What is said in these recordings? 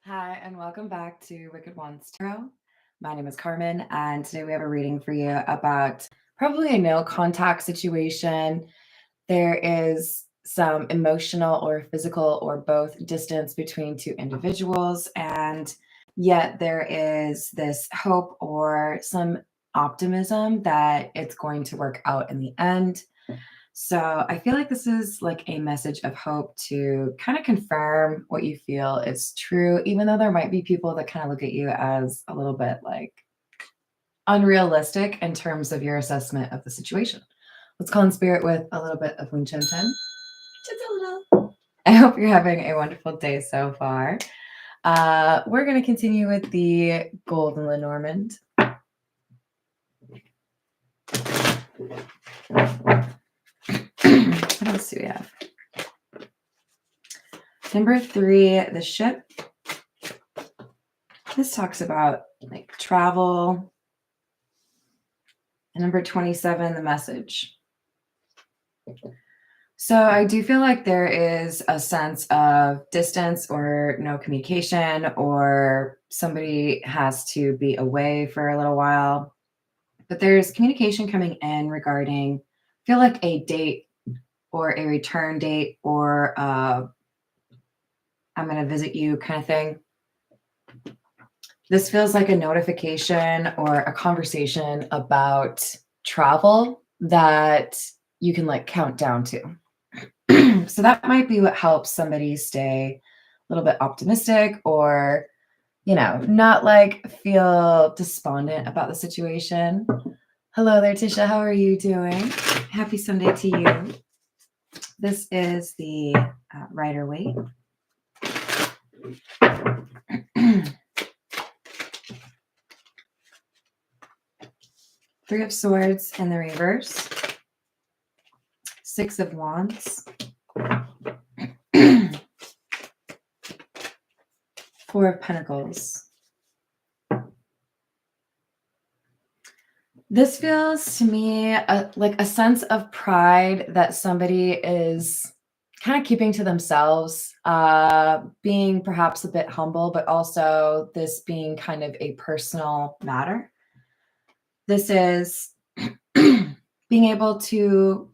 Hi, and welcome back to Wicked Ones Tarot. My name is Carmen, and today we have a reading for you about probably a no contact situation. There is some emotional or physical or both distance between two individuals, and yet there is this hope or some optimism that it's going to work out in the end. So I feel like this is like a message of hope to kind of confirm what you feel is true, even though there might be people that kind of look at you as a little bit like unrealistic in terms of your assessment of the situation. Let's call in spirit with a little bit of Wing Chun Ten. Just a little. I hope you're having a wonderful day so far. We're going to continue with the Golden Lenormand. What else do we have? Number 3, the ship. This talks about like travel. And number 27, the message. So I do feel like there is a sense of distance or no communication, or somebody has to be away for a little while. But there's communication coming in regarding, I feel like a date or a return date or I'm going to visit you kind of thing. This feels like a notification or a conversation about travel that you can like count down to. So that might be what helps somebody stay a little bit optimistic or, not like feel despondent about the situation. Hello there, Tisha. How are you doing? Happy Sunday to you. This is the Rider-Waite. Three of Swords in the reverse. 6 of Wands. 4 of Pentacles. This feels to me like a sense of pride that somebody is kind of keeping to themselves, being perhaps a bit humble, but also this being kind of a personal matter. This is being able to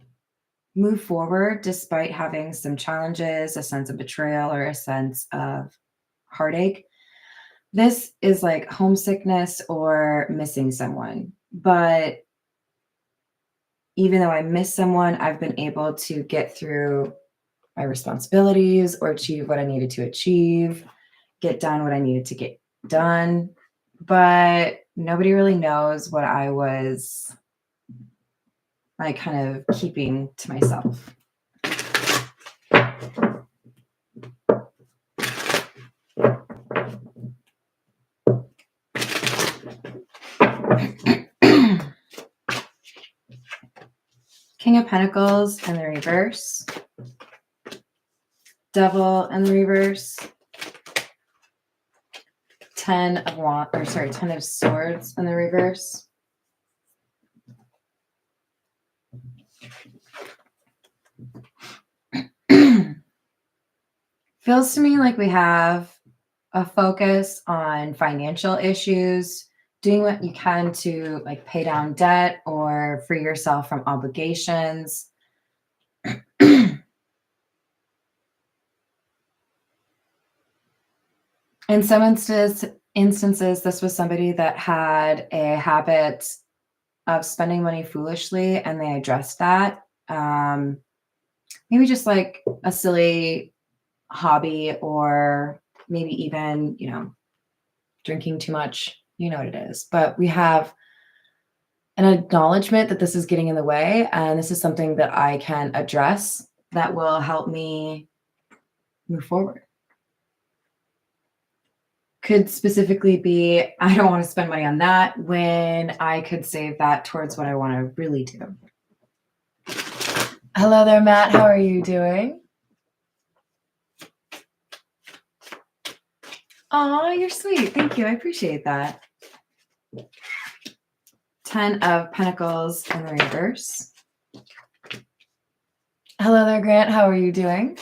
move forward despite having some challenges, a sense of betrayal, or a sense of heartache. This is like homesickness or missing someone. But even though I miss someone, I've been able to get through my responsibilities or achieve what I needed to achieve, get done what I needed to get done. But nobody really knows what I was like kind of keeping to myself. King of Pentacles in the reverse. Devil in the reverse. 10 of Swords in the reverse. Feels to me like we have a focus on financial issues, doing what you can to like pay down debt or free yourself from obligations. In some instances, this was somebody that had a habit of spending money foolishly, and they addressed that. Maybe just like a silly hobby, or maybe even, drinking too much. You know what it is. But we have an acknowledgement that this is getting in the way, and this is something that I can address that will help me move forward. Could specifically be, I don't want to spend money on that when I could save that towards what I want to really do. Hello there, Matt. How are you doing? Oh, you're sweet. Thank you. I appreciate that. 10 of Pentacles in the reverse. Hello there, Grant. How are you doing?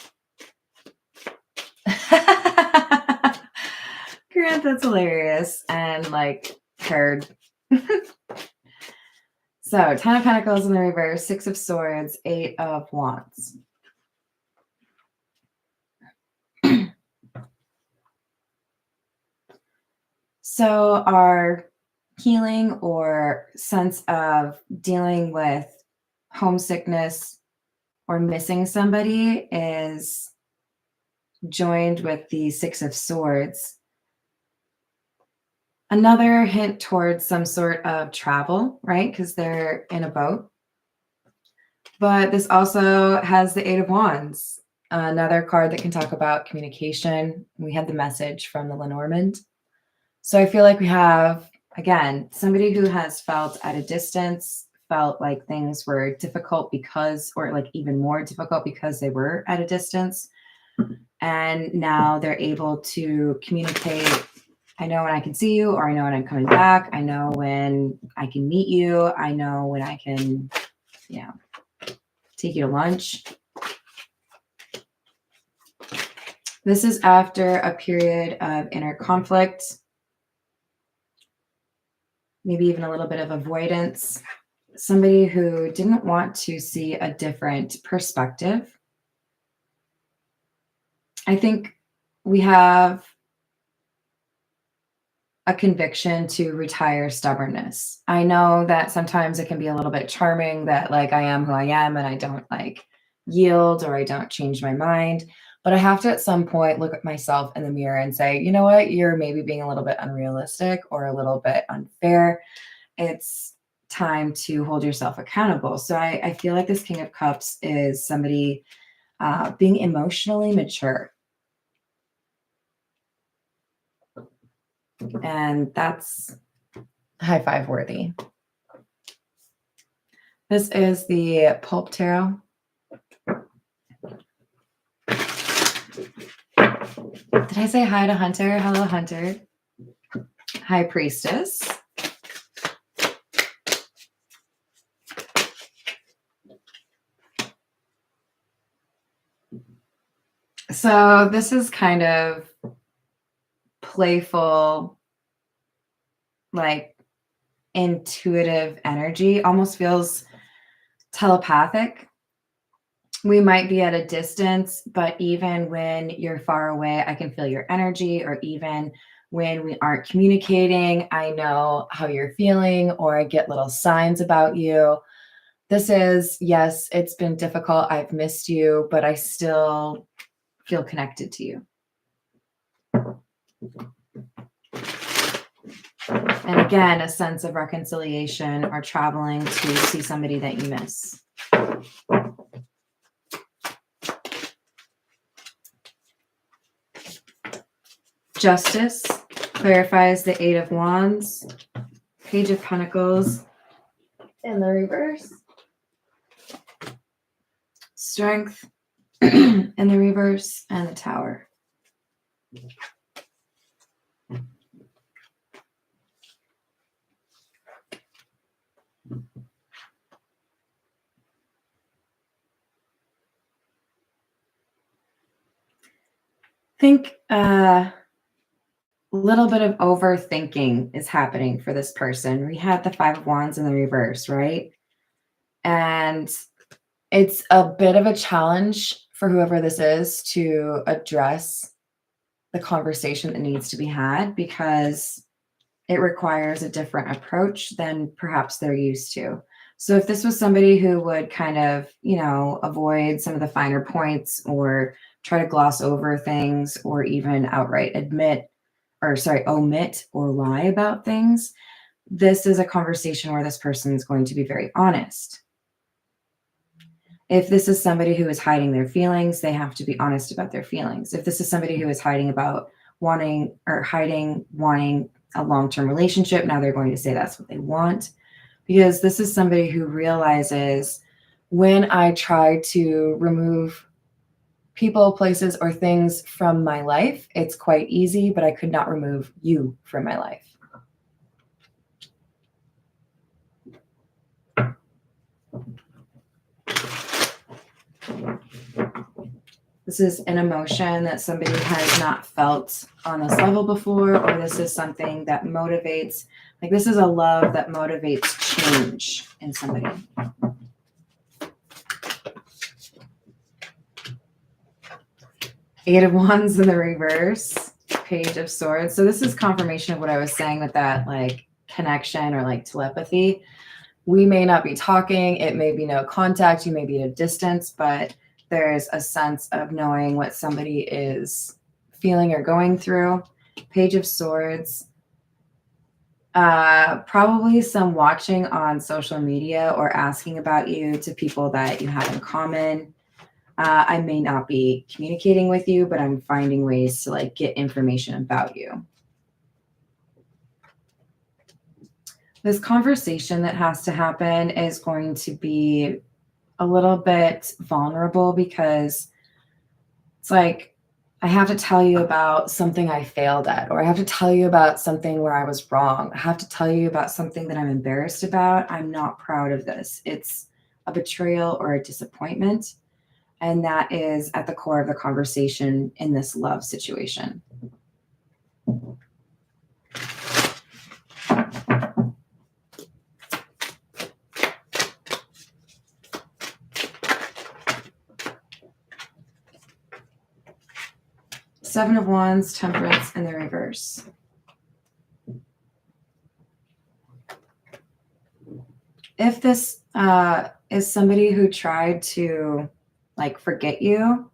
That's hilarious. And like heard. So 10 of Pentacles in the reverse, 6 of Swords, 8 of Wands. So our healing or sense of dealing with homesickness or missing somebody is joined with the 6 of Swords. Another hint towards some sort of travel, right? Because they're in a boat. But this also has the 8 of Wands, another card that can talk about communication. We had the message from the Lenormand. So I feel like we have, again, somebody who has felt at a distance, felt like things were difficult because, or like even more difficult because they were at a distance. And now they're able to communicate. I know when I can see you, or I know when I'm coming back. I know when I can meet you. I know when I can, take you to lunch. This is after a period of inner conflict, maybe even a little bit of avoidance. Somebody who didn't want to see a different perspective. I think we have a conviction to retire stubbornness. I know that sometimes it can be a little bit charming that like I am who I am and I don't like yield or I don't change my mind. But I have to at some point look at myself in the mirror and say, you know what, you're maybe being a little bit unrealistic or a little bit unfair. It's time to hold yourself accountable. So I feel like this King of Cups is somebody being emotionally mature. And that's high five worthy. This is the Pulp Tarot. Did I say hi to Hunter? Hello, Hunter. High Priestess. So this is kind of playful, like intuitive energy, almost feels telepathic. We might be at a distance, but even when you're far away, I can feel your energy, or even when we aren't communicating, I know how you're feeling, or I get little signs about you. This is, yes, it's been difficult. I've missed you, but I still feel connected to you. And again, a sense of reconciliation or traveling to see somebody that you miss. Justice clarifies the 8 of Wands, Page of Pentacles in the reverse. Strength in the reverse, and the Tower. Think a little bit of overthinking is happening for this person. We had the 5 of Wands in the reverse, right? And it's a bit of a challenge for whoever this is to address the conversation that needs to be had, because it requires a different approach than perhaps they're used to. So if this was somebody who would kind of, avoid some of the finer points or try to gloss over things or even outright omit or lie about things, this is a conversation where this person is going to be very honest. If this is somebody who is hiding their feelings, they have to be honest about their feelings. If this is somebody who is hiding wanting a long-term relationship, now they're going to say that's what they want. Because this is somebody who realizes, when I try to remove people, places, or things from my life, it's quite easy, but I could not remove you from my life. This is an emotion that somebody has not felt on this level before, or this is something that motivates, like this is a love that motivates change in somebody. Eight of Wands in the reverse, Page of Swords. So this is confirmation of what I was saying with that like connection or like telepathy. We may not be talking, it may be no contact, you may be at a distance, but there's a sense of knowing what somebody is feeling or going through. Page of Swords. Probably some watching on social media or asking about you to people that you have in common. I may not be communicating with you, but I'm finding ways to like get information about you. This conversation that has to happen is going to be a little bit vulnerable because it's like, I have to tell you about something I failed at, or I have to tell you about something where I was wrong. I have to tell you about something that I'm embarrassed about. I'm not proud of this. It's a betrayal or a disappointment. And that is at the core of the conversation in this love situation. Seven of Wands, Temperance in the reverse. If this is somebody who tried to like forget you,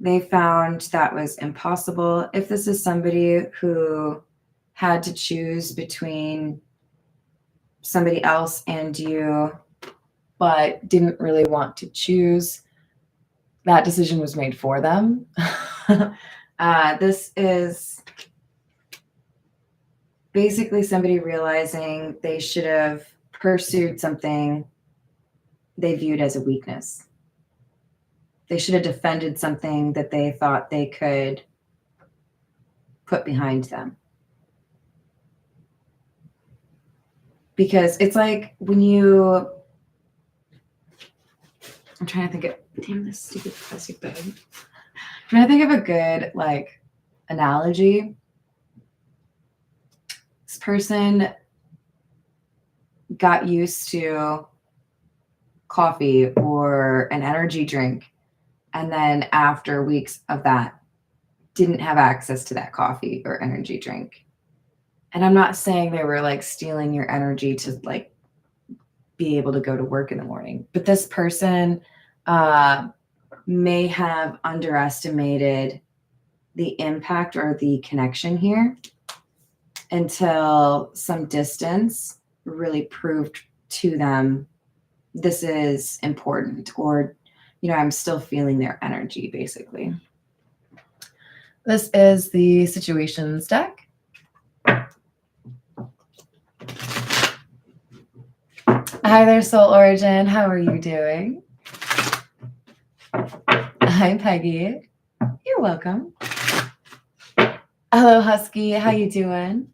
they found that was impossible. If this is somebody who had to choose between somebody else and you, but didn't really want to choose, that decision was made for them. This is basically somebody realizing they should have pursued something they viewed as a weakness. They should have defended something that they thought they could put behind them. Because it's like when you, I'm trying to think of, damn this stupid plastic bag. I'm trying to think of a good like analogy. This person got used to coffee or an energy drink, and then after weeks of that, didn't have access to that coffee or energy drink. And I'm not saying they were like stealing your energy to like be able to go to work in the morning, but this person may have underestimated the impact or the connection here until some distance really proved to them this is important, or, you know, I'm still feeling their energy, basically. This is the situations deck. Hi there, Soul Origin. How are you doing? Hi, Peggy. You're welcome. Hello, Husky. How you doing?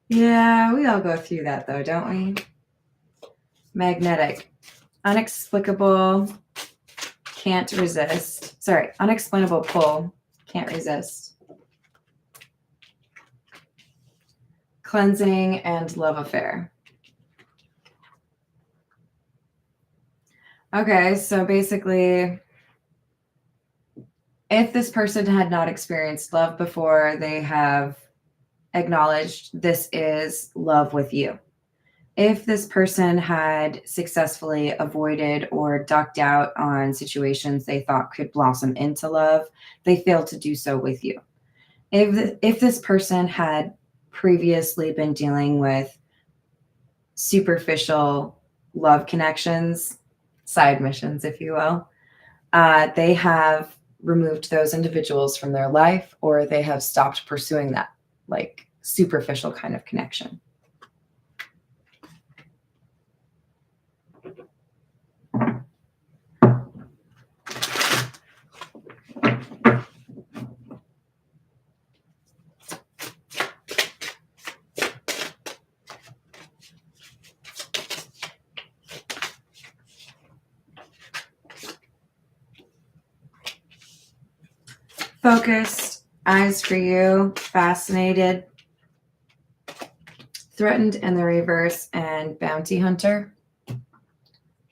Yeah, we all go through that though, don't we? Magnetic. Unexplicable. Can't resist. Sorry, unexplainable pull. Can't resist. Cleansing and love affair. Okay, so basically, if this person had not experienced love before, they have acknowledged this is love with you. If this person had successfully avoided or ducked out on situations they thought could blossom into love, they failed to do so with you. If this person had previously been dealing with superficial love connections, side missions, if you will, they have removed those individuals from their life, or they have stopped pursuing that like superficial kind of connection. Focused, eyes for you, fascinated, threatened in the reverse, and bounty hunter.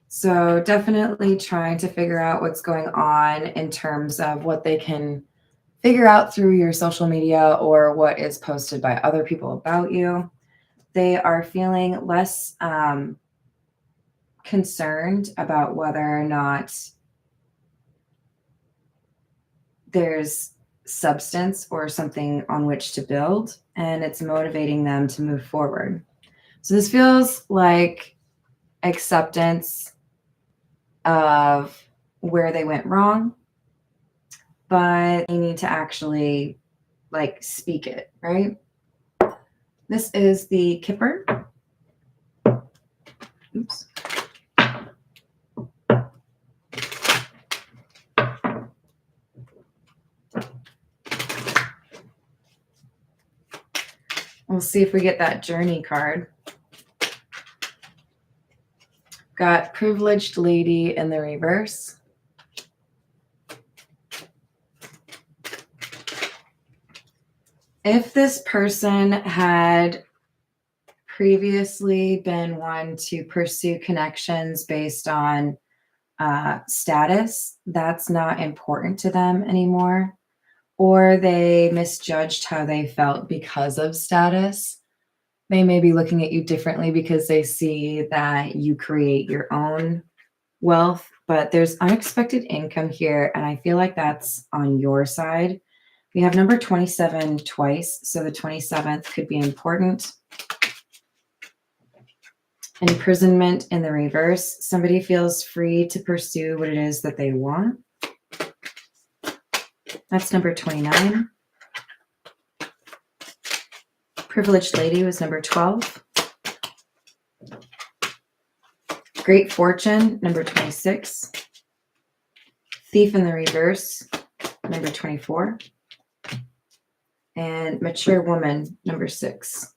So definitely trying to figure out what's going on in terms of what they can figure out through your social media or what is posted by other people about you. They are feeling less concerned about whether or not there's substance or something on which to build, and it's motivating them to move forward. So this feels like acceptance of where they went wrong, but they need to actually like speak it, right? This is the Kipper. Oops. We'll see if we get that journey card. Got privileged lady in the reverse. If this person had previously been one to pursue connections based on status, that's not important to them anymore. Or they misjudged how they felt because of status. They may be looking at you differently because they see that you create your own wealth, but there's unexpected income here, and I feel like that's on your side. We have number 27 twice, so the 27th could be important. Imprisonment in the reverse. Somebody feels free to pursue what it is that they want. That's number 29. Privileged lady was number 12. Great fortune, number 26. Thief in the reverse, number 24. And mature woman, number 6.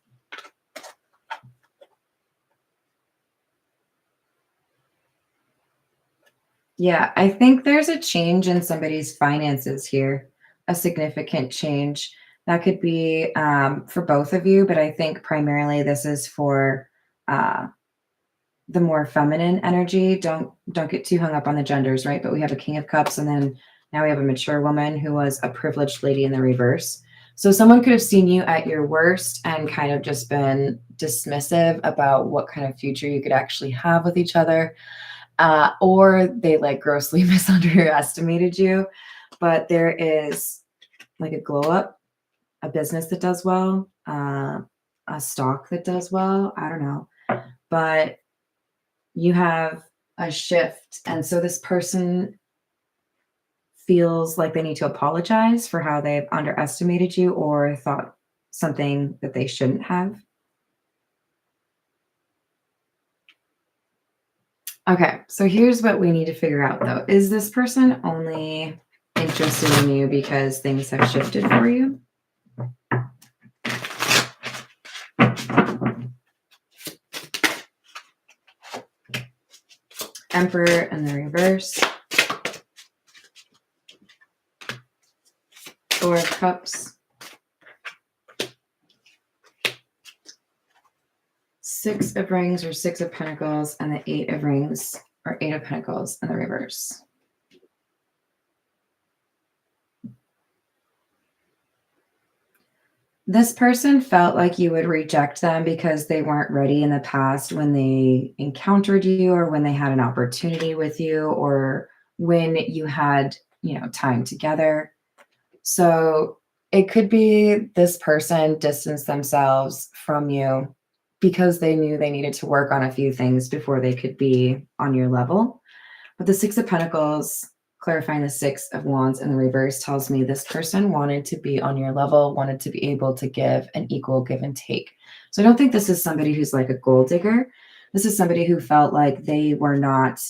Yeah, I think there's a change in somebody's finances here, a significant change. That could be for both of you, but I think primarily this is for the more feminine energy. Don't get too hung up on the genders, right? But we have a King of Cups, and then now we have a mature woman who was a privileged lady in the reverse. So someone could have seen you at your worst and kind of just been dismissive about what kind of future you could actually have with each other. Or they like grossly misunderestimated you. But there is like a glow up, a business that does well, a stock that does well. I don't know. But you have a shift. And so this person feels like they need to apologize for how they've underestimated you or thought something that they shouldn't have. Okay, so here's what we need to figure out though. Is this person only interested in you because things have shifted for you? Emperor in the reverse. Four of Cups. Six of Rings or Six of Pentacles, and the Eight of Rings or Eight of Pentacles in the reverse. This person felt like you would reject them because they weren't ready in the past when they encountered you or when they had an opportunity with you or when you had, time together. So it could be this person distanced themselves from you because they knew they needed to work on a few things before they could be on your level. But the Six of Pentacles, clarifying the Six of Wands in the reverse, tells me this person wanted to be on your level, wanted to be able to give an equal give and take. So I don't think this is somebody who's like a gold digger. This is somebody who felt like they were not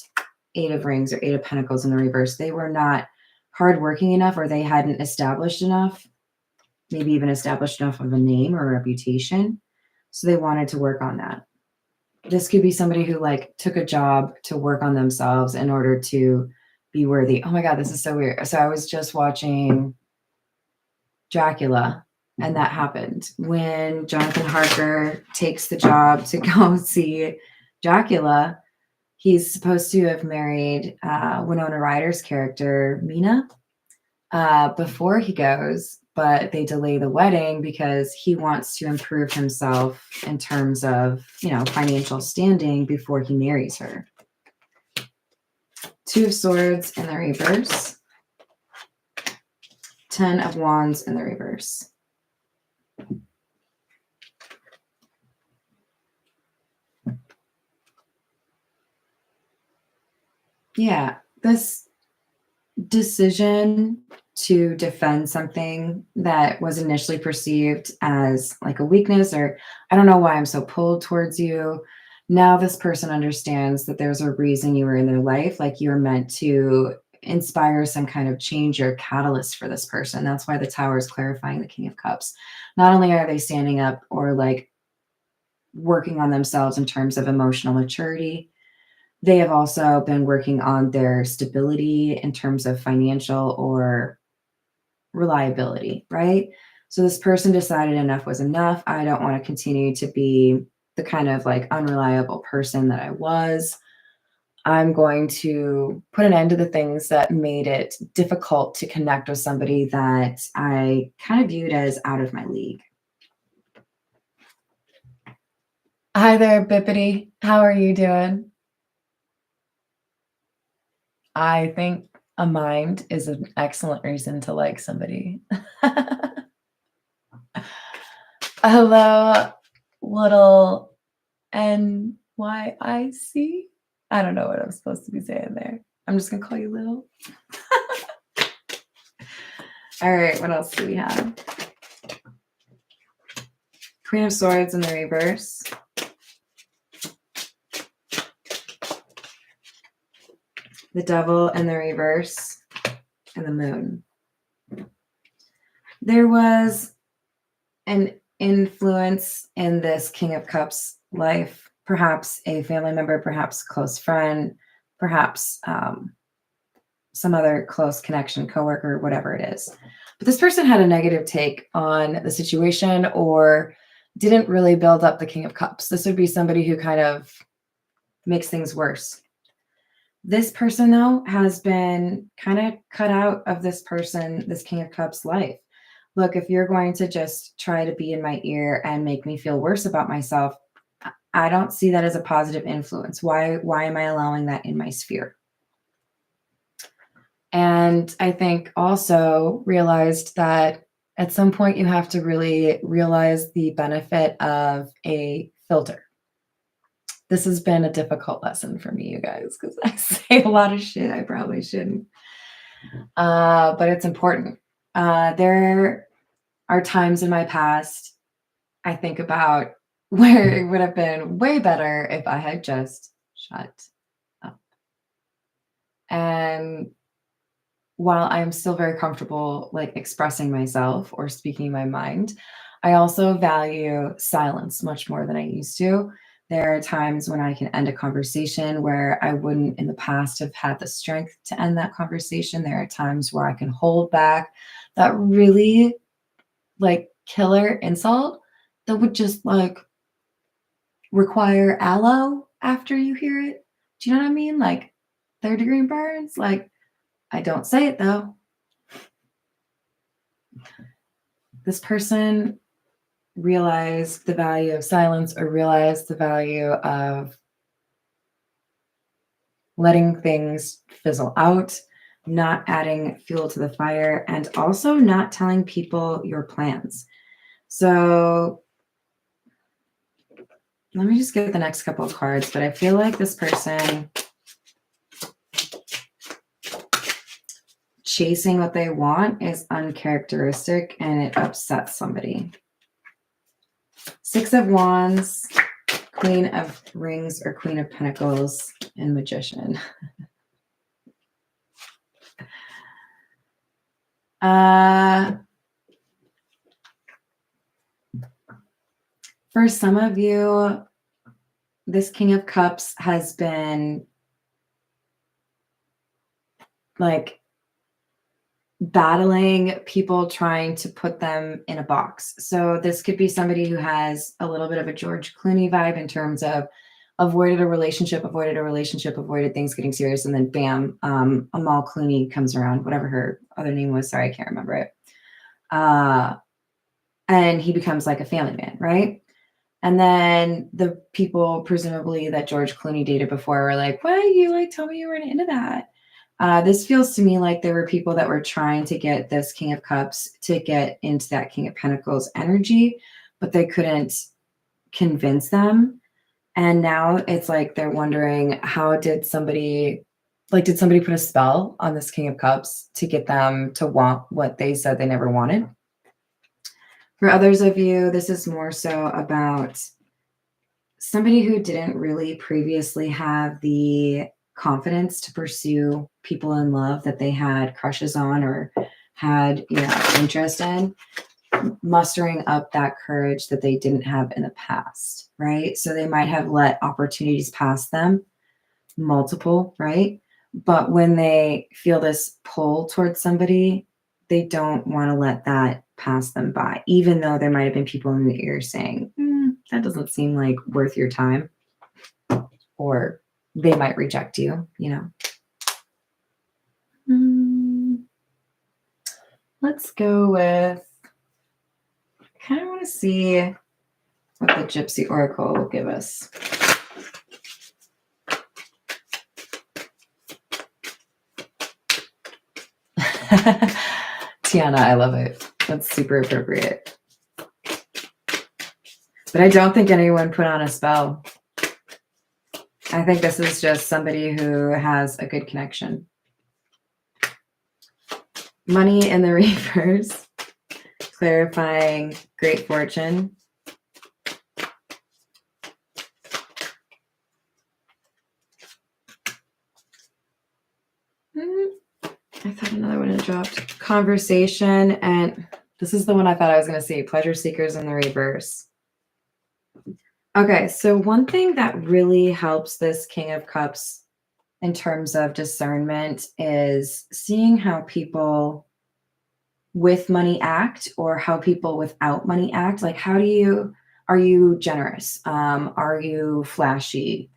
Eight of Rings or Eight of Pentacles in the reverse. They were not hardworking enough, or they hadn't established enough, maybe even established enough of a name or a reputation. So they wanted to work on that. This could be somebody who like took a job to work on themselves in order to be worthy. Oh my God, this is so weird. So I was just watching Dracula. And that happened when Jonathan Harker takes the job to go see Dracula. He's supposed to have married Winona Ryder's character, Mina, before he goes, but they delay the wedding because he wants to improve himself in terms of, financial standing before he marries her. Two of Swords in the reverse. 10 of Wands in the reverse. Yeah, this decision to defend something that was initially perceived as like a weakness, or I don't know why I'm so pulled towards you. Now this person understands that there's a reason you were in their life, like you were meant to inspire some kind of change or catalyst for this person. That's why the Tower is clarifying the King of Cups. Not only are they standing up or like working on themselves in terms of emotional maturity, they have also been working on their stability in terms of financial or reliability, right? So this person decided enough was enough. I don't want to continue to be the kind of like unreliable person that I was. I'm going to put an end to the things that made it difficult to connect with somebody that I kind of viewed as out of my league. Hi there, Bippity. How are you doing? I think a mind is an excellent reason to like somebody. Hello, little NYIC. I don't know what I'm supposed to be saying there. I'm just going to call you little. All right, what else do we have? Queen of Swords in the reverse. The Devil in the reverse. And the Moon. There was an influence in this King of Cups life, perhaps a family member, perhaps close friend, perhaps some other close connection, coworker, whatever it is. But this person had a negative take on the situation or didn't really build up the King of Cups. This would be somebody who kind of makes things worse. This person, though, has been kind of cut out of this King of Cups life. Look, if you're going to just try to be in my ear and make me feel worse about myself, I don't see that as a positive influence. Why am I allowing that in my sphere? And I think also realized that at some point you have to really realize the benefit of a filter. This has been a difficult lesson for me, you guys, because I say a lot of shit I probably shouldn't. But it's important. There are times in my past I think about where it would have been way better if I had just shut up. And while I'm still very comfortable like expressing myself or speaking my mind, I also value silence much more than I used to. There are times when I can end a conversation where I wouldn't in the past have had the strength to end that conversation. There are times where I can hold back that really like killer insult that would just like require aloe after you hear it. Do you know what I mean? Like 3rd-degree burns. Like, I don't say it though. This person realized the value of silence or realized the value of letting things fizzle out, not adding fuel to the fire, and also not telling people your plans. So let me just get the next couple of cards, but I feel like this person chasing what they want is uncharacteristic and it upsets somebody. 6 of Wands, Queen of Rings or Queen of Pentacles, and Magician. For some of you, this King of Cups has been like battling people trying to put them in a box. So this could be somebody who has a little bit of a George Clooney vibe in terms of avoided a relationship, avoided things getting serious, and then bam, Amal Clooney comes around, whatever her other name was. Sorry, I can't remember it. And he becomes like a family man, right? And then the people presumably that George Clooney dated before were like, "What? You like told me you weren't into that." This feels to me like there were people that were trying to get this King of Cups to get into that King of Pentacles energy, but they couldn't convince them. And now it's like they're wondering, how did somebody did somebody put a spell on this King of Cups to get them to want what they said they never wanted? For others of you, this is more so about somebody who didn't really previously have the confidence to pursue people in love that they had crushes on or had, interest in, mustering up that courage that they didn't have in the past, right? So they might have let opportunities pass them, multiple, right? But when they feel this pull towards somebody, they don't want to let that pass them by, even though there might have been people in the ear saying, that doesn't seem like worth your time, or they might reject you, Let's go with, I kind of want to see what the Gypsy Oracle will give us. Tiana, I love it. That's super appropriate. But I don't think anyone put on a spell. I think this is just somebody who has a good connection. Money in the reverse, clarifying great fortune. I thought another one had dropped. Conversation, and this is the one I thought I was going to see. Pleasure seekers in the reverse. Okay, so one thing that really helps this King of Cups in terms of discernment is seeing how people with money act or how people without money act. Like, are you generous? Are you flashy?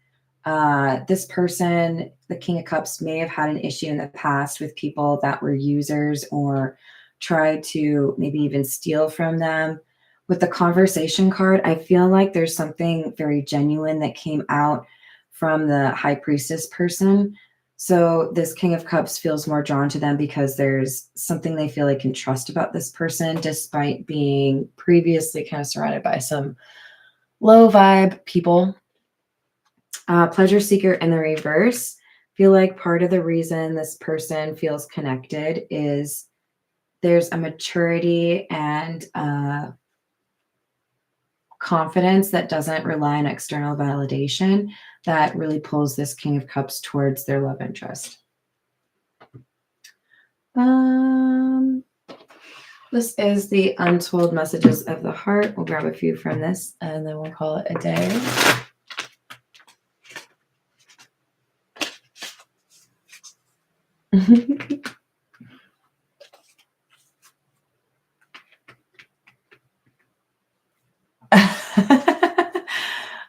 This person, the King of Cups, may have had an issue in the past with people that were users or tried to maybe even steal from them. With the conversation card, I feel like there's something very genuine that came out from the High Priestess person. So this King of Cups feels more drawn to them because there's something they feel they can trust about this person, despite being previously kind of surrounded by some low vibe people. Pleasure seeker in the reverse. Feel like part of the reason this person feels connected is there's a maturity and confidence that doesn't rely on external validation that really pulls this King of Cups towards their love interest. This is the Untold Messages of the Heart. We'll grab a few from this and then we'll call it a day.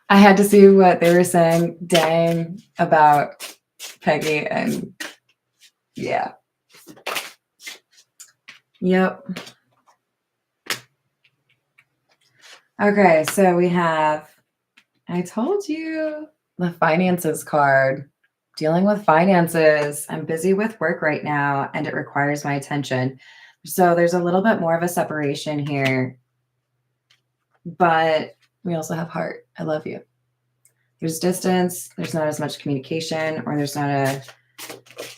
I had to see what they were saying, dang, about Peggy, and yeah. Yep. Okay, so we have, I told you, the finances card. Dealing with finances. I'm busy with work right now, and it requires my attention. So there's a little bit more of a separation here, but we also have heart. I love you. There's distance. There's not as much communication, or there's not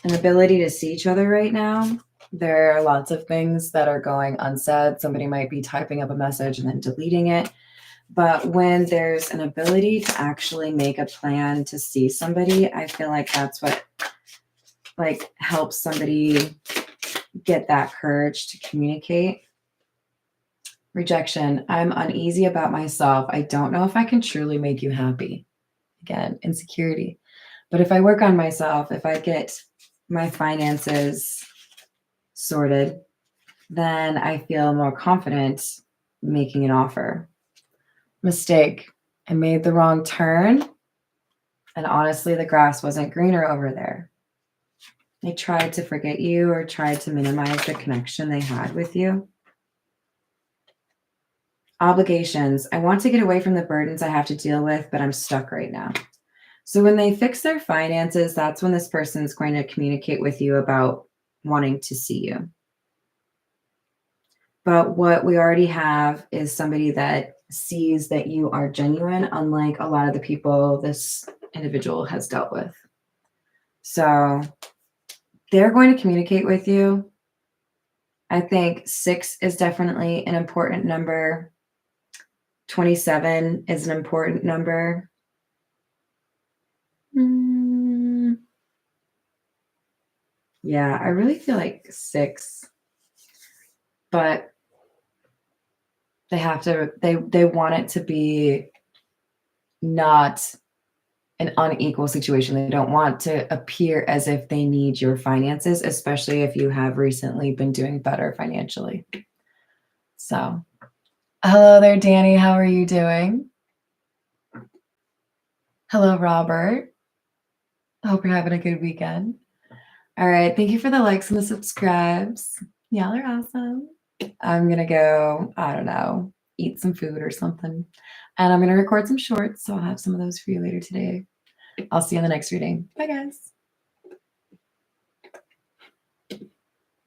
an ability to see each other right now. There are lots of things that are going unsaid. Somebody might be typing up a message and then deleting it. But when there's an ability to actually make a plan to see somebody, I feel like that's what helps somebody get that courage to communicate. Rejection. I'm uneasy about myself. I don't know if I can truly make you happy. Again, insecurity. But if I work on myself, if I get my finances sorted, then I feel more confident making an offer. Mistake. I made the wrong turn, and honestly, the grass wasn't greener over there. They tried to forget you or tried to minimize the connection they had with you. Obligations. I want to get away from the burdens I have to deal with, but I'm stuck right now. So when they fix their finances, that's when this person's going to communicate with you about wanting to see you. But what we already have is somebody that sees that you are genuine, unlike a lot of the people this individual has dealt with. So they're going to communicate with you. I think 6 is definitely an important number. 27 is an important number. Yeah, I really feel like 6, but they have to, they want it to be not an unequal situation. They don't want to appear as if they need your finances, especially if you have recently been doing better financially. So, hello there, Danny. How are you doing? Hello, Robert. I hope you're having a good weekend. All right. Thank you for the likes and the subscribes. Y'all are awesome. I'm going to go, I don't know, eat some food or something. And I'm going to record some shorts. So I'll have some of those for you later today. I'll see you in the next reading. Bye, guys.